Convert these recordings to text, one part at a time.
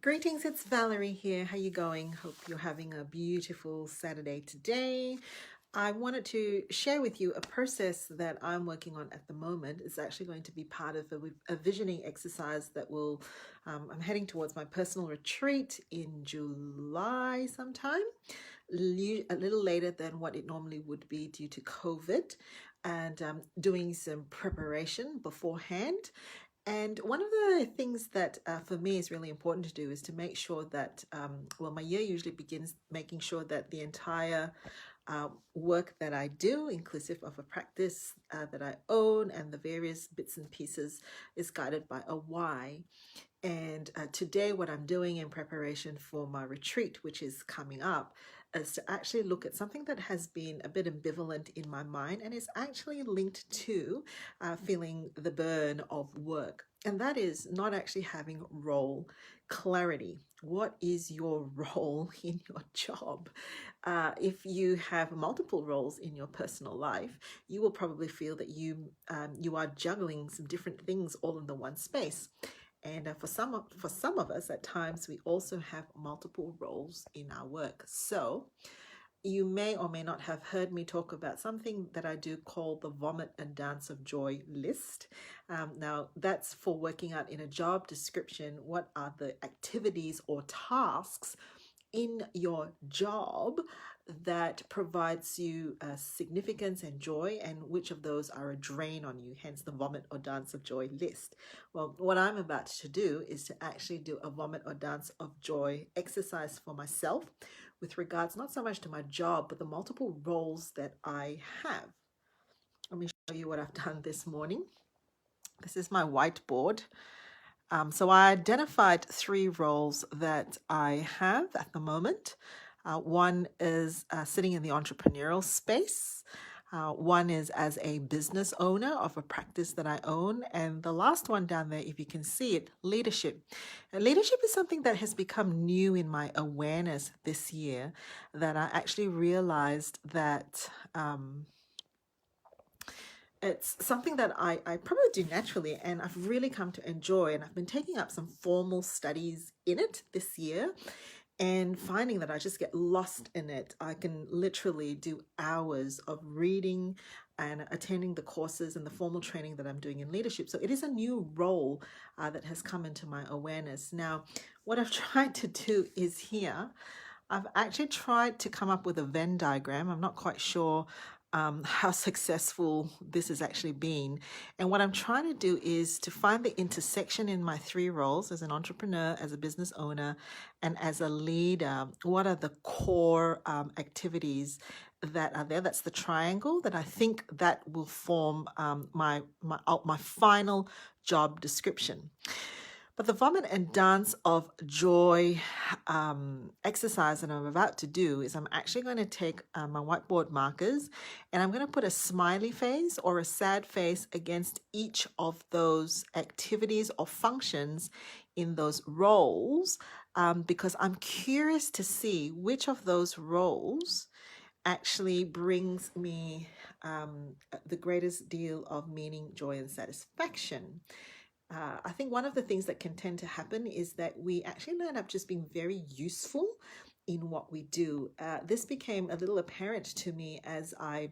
Greetings, it's Valerie here. How you going? Hope you're having a beautiful Saturday today. I wanted to share with you a process that I'm working on at the moment. It's actually going to be part of a visioning exercise that I'm heading towards my personal retreat in July sometime, a little later than what it normally would be due to COVID, and doing some preparation beforehand. And one of the things that for me is really important to do is to make sure that, my year usually begins making sure that the entire work that I do, inclusive of a practice that I own and the various bits and pieces, is guided by a why. And today, what I'm doing in preparation for my retreat, which is coming up, is to actually look at something that has been a bit ambivalent in my mind and is actually linked to feeling the burn of work. And that is not actually having role clarity. What is your role in your job? If you have multiple roles in your personal life, you will probably feel that you are juggling some different things all in the one space. And for some of us, at times, we also have multiple roles in our work. So you may or may not have heard me talk about something that I do call the Vomit and Dance of Joy list. Now, that's for working out in a job description what are the activities or tasks in your job that provides you significance and joy, and which of those are a drain on you, hence the vomit or dance of joy list. Well, what I'm about to do is to actually do a vomit or dance of joy exercise for myself with regards not so much to my job, but the multiple roles that I have. Let me show you what I've done this morning. This is my whiteboard. So I identified 3 roles that I have at the moment. One is sitting in the entrepreneurial space. One is as a business owner of a practice that I own. And the last one down there, if you can see it, leadership. And leadership is something that has become new in my awareness this year, that I actually realized that it's something that I probably do naturally, and I've really come to enjoy. And I've been taking up some formal studies in it this year and finding that I just get lost in it. I can literally do hours of reading and attending the courses and the formal training that I'm doing in leadership. So it is a new role that has come into my awareness. Now, what I've tried to do is here, I've actually tried to come up with a Venn diagram. I'm not quite sure how successful this has actually been. And what I'm trying to do is to find the intersection in my 3 roles as an entrepreneur, as a business owner, and as a leader. What are the core activities that are there? That's the triangle that I think that will form my final job description. But the vomit and dance of joy exercise that I'm about to do is I'm actually going to take my whiteboard markers and I'm going to put a smiley face or a sad face against each of those activities or functions in those roles, because I'm curious to see which of those roles actually brings me the greatest deal of meaning, joy, and satisfaction. I think one of the things that can tend to happen is that we actually end up just being very useful in what we do. This became a little apparent to me as I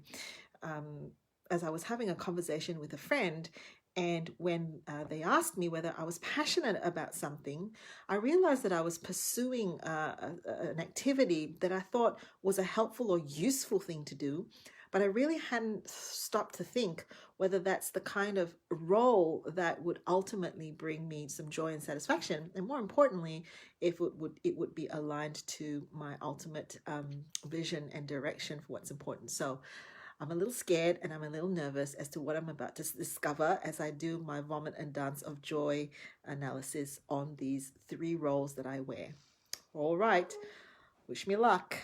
was having a conversation with a friend. And when they asked me whether I was passionate about something, I realized that I was pursuing an activity that I thought was a helpful or useful thing to do. But I really hadn't stopped to think whether that's the kind of role that would ultimately bring me some joy and satisfaction. And more importantly, if it would be aligned to my ultimate vision and direction for what's important. So I'm a little scared and I'm a little nervous as to what I'm about to discover as I do my vomit and dance of joy analysis on these 3 roles that I wear. All right, wish me luck.